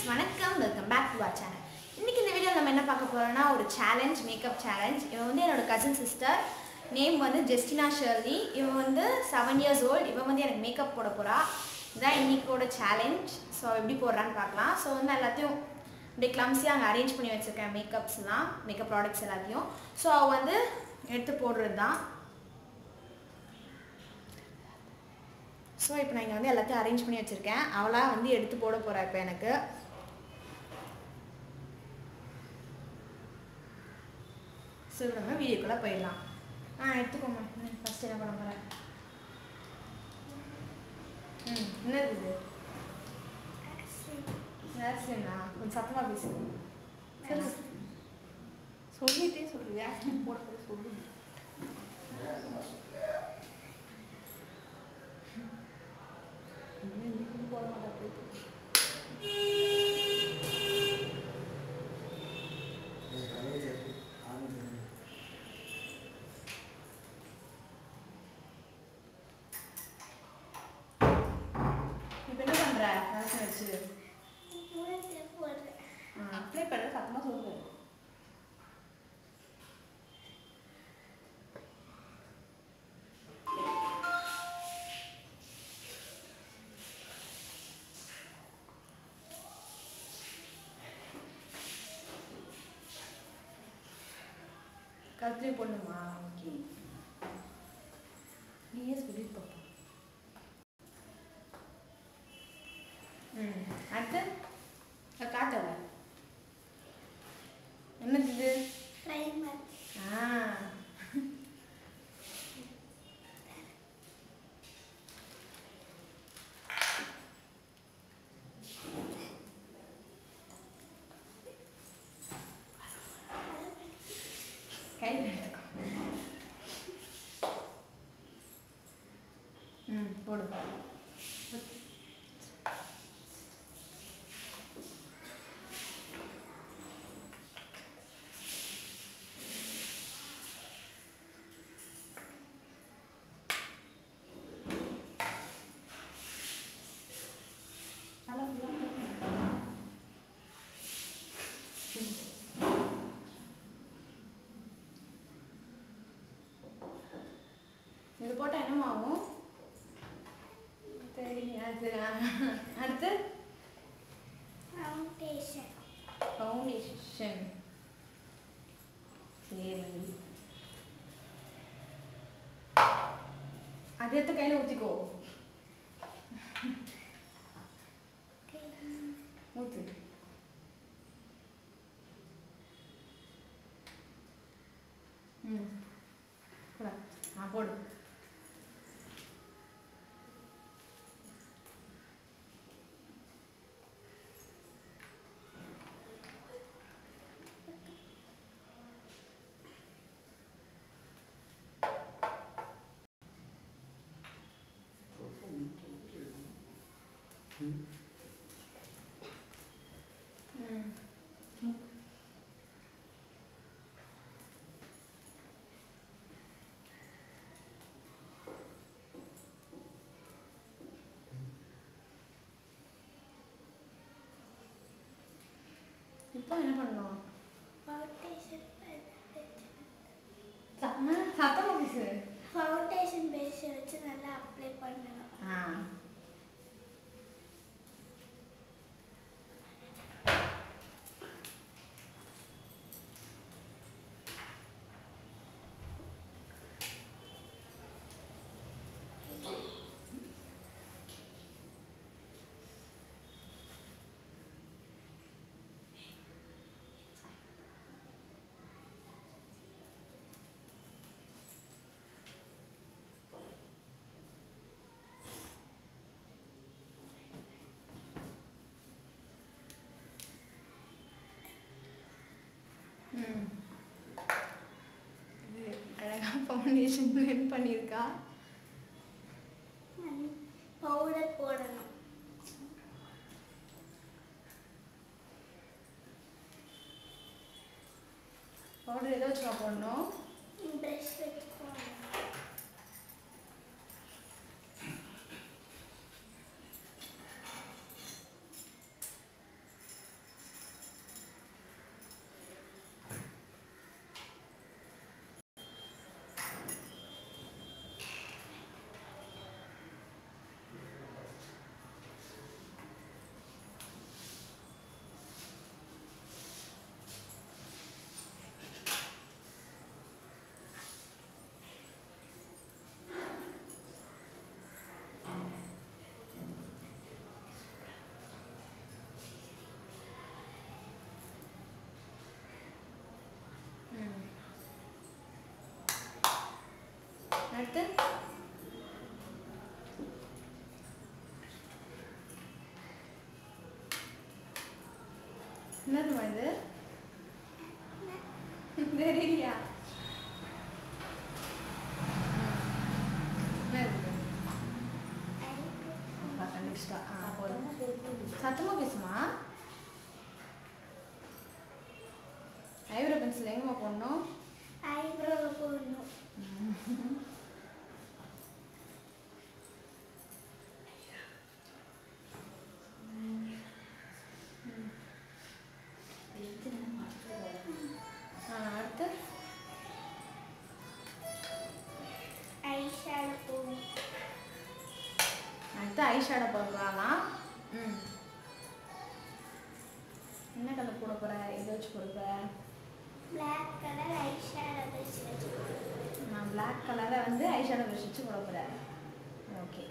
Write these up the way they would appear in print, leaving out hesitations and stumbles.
வணக்கம், welcome back to our channel. இன்னைக்கு இந்த வீடியோவில் நம்ம என்ன பார்க்க போறோம்னா ஒரு சேலஞ்ச், மேக்கப் சேலஞ்ச். இவன் வந்து என்னோட கசின் சிஸ்டர். நேம் வந்து ஜெஸ்டினா ஷர்லி. இவன் வந்து 7 years old. இவன் வந்து எனக்கு மேக்கப் போட போறா. இதான் இன்னைக்கோட சேலஞ்ச். ஸோ எப்படி போடுறான்னு பார்க்கலாம். ஸோ வந்து எல்லாத்தையும் அப்படியே கிளம்ஸியாக அங்கே அரேஞ்ச் பண்ணி வச்சுருக்கேன், மேக்கப்ஸ்லாம், மேக்கப் ப்ராடக்ட்ஸ் எல்லாத்தையும். ஸோ அவள் வந்து எடுத்து போடுறது தான். ஸோ இப்போ நான் இங்கே வந்து எல்லாத்தையும் அரேஞ்ச் பண்ணி வச்சுருக்கேன். அவளாக வந்து எடுத்து போட போகிறா இப்போ எனக்கு. ஸோ நம்ம வீடியோக்குள்ளே போயிடலாம். எடுத்துக்கோங்க. ஃபஸ்ட்டு என்ன பண்ண போகிறேன்? என்ன இருக்குது? வேக்சினா? கொஞ்சம் சத்தமாக பேசு. சொல்லிட்டே சொல்லு. வேக்சின் போட போட சொல்லு. போட மாட்டேன். இப்போ என்ன பண்ணுற? வேக்சின் வச்சு அப்ளை பண்ண சத்தமாக சொல்லு. கத்திரி போடணுமா? ஓகே, நீயே சொல்லிட்டு பார்ப்போம். அடுத்து காட்டல என்னது இது? ப்ரைமர். கையில் எடுத்துக்கோ. போடு. இது போட்டால் என்னமா ஆகும்? அடுத்து ஃபவுண்டேஷன். ஃபவுண்டேஷன். சரி, அது எடுத்து கையில் ஊற்றிக்கோ. ஊற்று. போடு. இப்போ என்ன பண்ணணும்? ஃபவுண்டேஷன் சத்தமாக பேசு. ஃபவுண்டேஷன் பேஸ் வச்சு நல்லா அப்ளை பண்ணணும். அழகாக ஃபவுண்டேஷன் பிளெண்ட் பண்ணியிருக்கா. பவுடர் போடணும். பவுடர் எதை வச்சுக்கா போடணும்? ப்ரஷ் வச்சு போடணும். அடுத்து என்னதுமா இது தெரியலையா சத்தமா பேசுமா ஐப்ரோ பென்சில் எங்கம்மா போடணும் ஐப்ரோ போடணும் அடுத்து ஐஷேடோ போடணும் அடுத்து ஐஷேடோ போடலாம் என்ன கலர் போட போற இதை வச்சு போட போற பிளாக் கலர் ஐஷேடோ வச்சு நான் பிளாக் கலரை வந்து ஐஷேடோ ப்ரஷ் வச்சு போட போறேன் ஓகே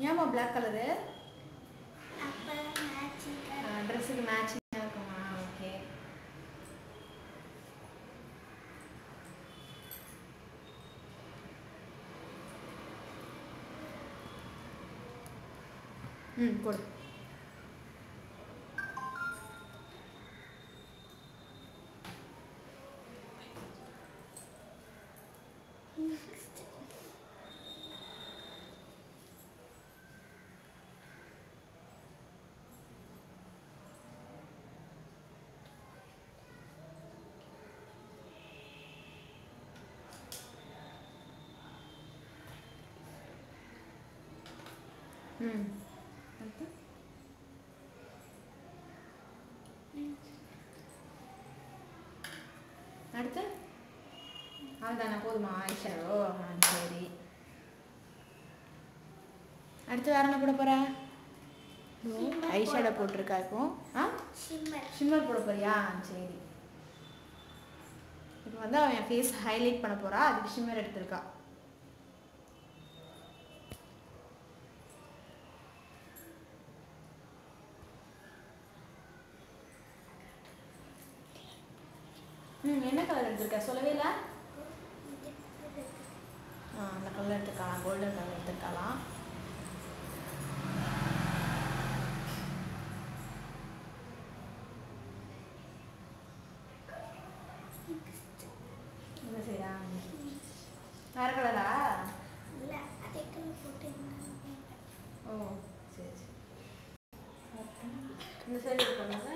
ஏமா பிளாக் கலரு அப்பதான் மேட்சிங் ட்ரெஸ்ஸுக்கு மேட்சிங்காக இருக்குமா ஓகே போடு அடுத்து அடுத்து அதுதானே போதுமா ஐஷேடோ சரி அடுத்து வேற என்ன போட போற ஐஷேடோ போட்டிருக்கா இப்போ ஷிம்மர் போட போறியா சரி இப்போ வந்து அவன் ஃபேஸ் ஹைலைட் பண்ண போறா அதுக்கு ஷிம்மர் எடுத்திருக்கா என்ன கலர் எடுத்திருக்க சொல்லவே இல்லை அந்த கலர் எடுத்துக்கலாம் கோல்டன் கலர் எடுத்துக்கலாம் என்ன செய்யா வேற கலரா இல்லை அதே கலர் போட்டு ஓ சரி சரி இந்த சைடு பண்ணுங்க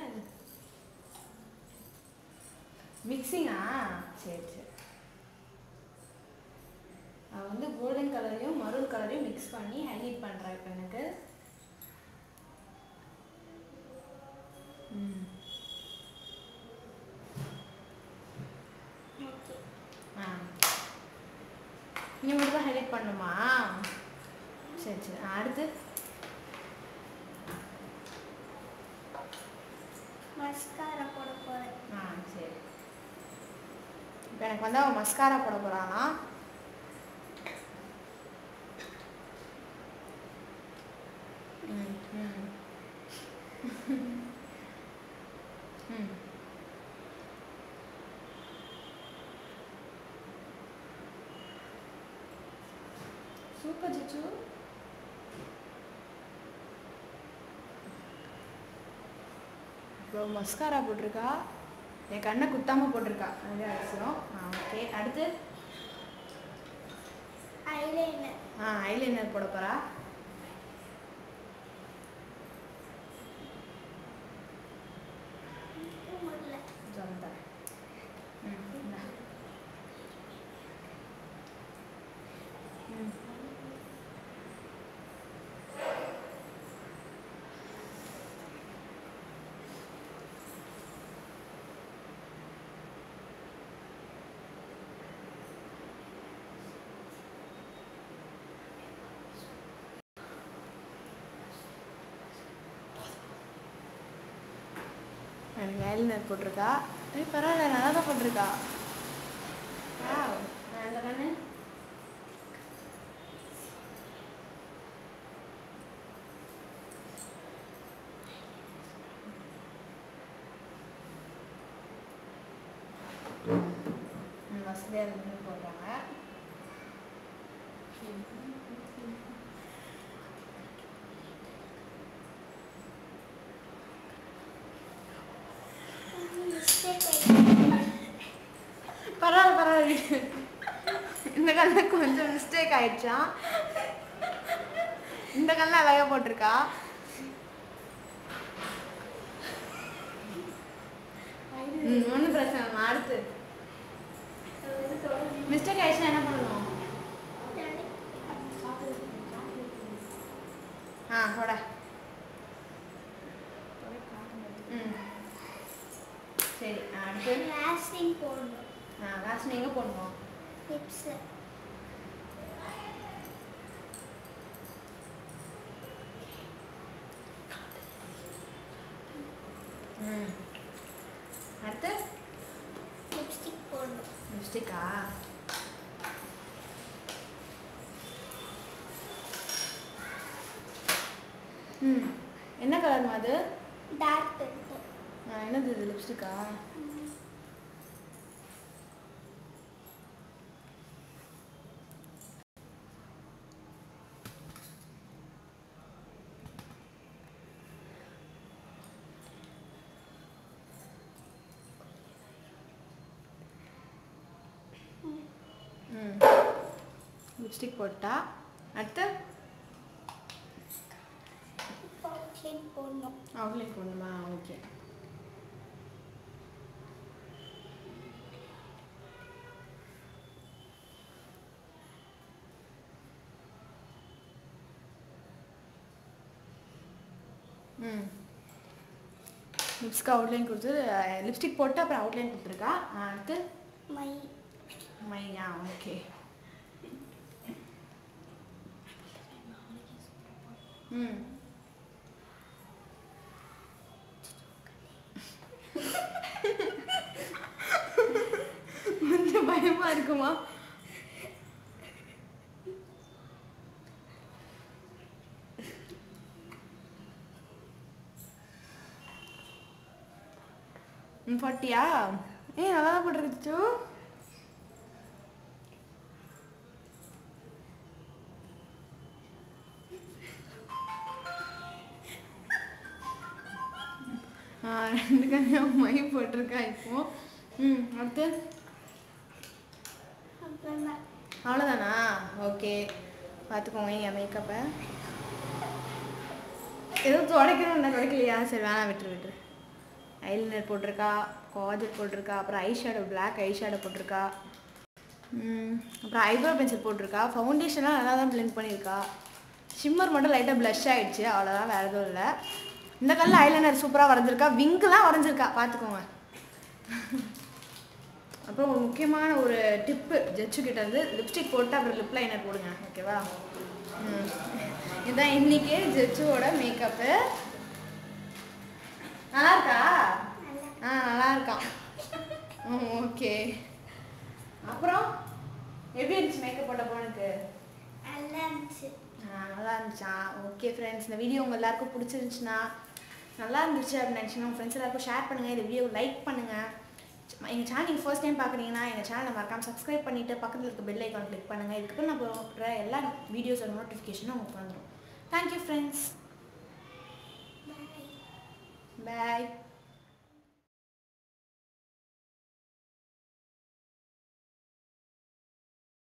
மிக்சிங்கா சரி சரி அவள் வந்து கோல்டன் கலரையும் மரூன் கலரையும் மிக்ஸ் பண்ணி ஹைலைட் பண்ணுறா இப்போ எனக்கு இன்னும் மட்டும் தான் ஹைலைட் பண்ணுமா சரி சரி அடுத்து மஸ்காரா போட போகிறேன் சரி இப்போ எனக்கு வந்து அவன் மஸ்காரா போட போகிறானா சூப்பர் ஜிச்சு இப்போ மஸ்காரா போட்டிருக்கா என் கண்ணை குத்தாமல் போட்டிருக்கா அதே அவசியம் ஓகே அடுத்து ஐலைனர் ஐலைனர் போட போகிறா சொல்லுறேன் எனக்கு ஐலைனர் போட்டிருக்கா பரவாயில்ல நல்லா தான் போட்டிருக்கா அந்த கண்ணு வேறு ஒன்று போடுறாங்க. பரவாயில்ல இந்த கல்ல கொஞ்சம் மிஸ்டேக் ஆயிடுச்சா. இந்த கல்ல அழகா போட்டிருக்கா. ஒன்றும் பிரச்சனை இல்லை. அடுத்து மிஸ்டேக் ஆயிடுச்சுன்னா என்ன பண்ணணும்? போட. சரி அடுத்து லாஸ்டிங் போடணும். லாஸ்ட் எங்கே போடணும்? லிப்ஸ். அடுத்து லிப்ஸ்டிக் போடணும். லிப்ஸ்டிக்கா? என்ன கலர்மா அது? Dark pink. என்னது இது லிப்ஸ்டிக்கா? லிப்ஸ்டிக் போட்டா அடுத்து அவுட்லைன் போடணும். அவுட்லைன் போடணுமா? ஓகே. லிப்ஸ்க்கு அவுட்லைன் கொடுத்து லிப்ஸ்டிக் போட்டு அப்புறம் அவுட்லைன் கொடுத்துருக்கா. அடுத்து மை. மையா? ஓகே. கொஞ்சம் பயமா இருக்குமா? பட்டியா? நல்லா தான் போட்டுருச்சு. ரெண்டு கண்ணியும் மை போட்டிருக்கா இப்போ. அடுத்து அவ்வளோதானா? ஓகே, பார்த்துக்கோங்க என் மேக்கப்பை. எதுவும் துடைக்கணும்னா துடைக்கலையா? சரி வேணாம், விட்டுரு. ஐலைனர் போட்டிருக்கா, காஜல் போட்டிருக்கா, அப்புறம் ஐஷேடோ பிளாக் ஐஷேடோ போட்டிருக்கா, அப்புறம் ஐப்ரோ பென்சில் போட்டிருக்கா. ஃபவுண்டேஷன்லாம் நல்லா தான் பிளெண்ட் பண்ணியிருக்கா. ஷிம்மர் மட்டும் லைட்டாக ப்ளஷ் ஆகிடுச்சு, அவ்வளோதான், வேறு எதுவும் இல்லை. இந்த கல்லில் ஐலைனர் சூப்பராக வரைஞ்சிருக்கா, விங்கெலாம் வரைஞ்சிருக்கா, பார்த்துக்கோங்க. அப்புறம் ஒரு முக்கியமான ஒரு டிப்பு ஜட்ஜுக்கிட்ட வந்து லிப்ஸ்டிக் போட்டு அப்புறம் லிப் லைனர் போடுங்க, ஓகேவா? இதுதான் இன்றைக்கி ஜட்ஜுவோட மேக்கப்பு. நல்லா இருக்கா? நல்லா இருக்கான். ஓகே. அப்புறம் எப்படி இருந்துச்சு மேக்கப் போட்ட பொண்ணுக்கு? நல்லா இருந்துச்சு. நல்லா இருந்துச்சா? ஓகே ஃப்ரெண்ட்ஸ், இந்த வீடியோ உங்கள் எல்லாருக்கும் பிடிச்சிருந்துச்சுன்னா, நல்லா இருந்துச்சு அப்படின்னு நினச்சிங்கன்னா உங்கள் ஃப்ரெண்ட்ஸ் எல்லாருக்கும் ஷேர் பண்ணுங்கள். இந்த வீடியோ லைக் பண்ணுங்கள். எங்கள் சேனல் நீங்கள் ஃபர்ஸ்ட் டைம் பார்க்குறீங்கன்னா எங்கள் சேனலை மறக்காமல் சப்ஸ்கிரைப் பண்ணிவிட்டு பக்கத்தில் இருக்க பெல் ஐக்கான் கிளிக் பண்ணுங்கள். இதுக்கப்புறம் நான் போடுற எல்லா வீடியோஸோட நோட்டிஃபிகேஷனும் உங்களுக்கு வந்துடும். Thank you friends. பாய்.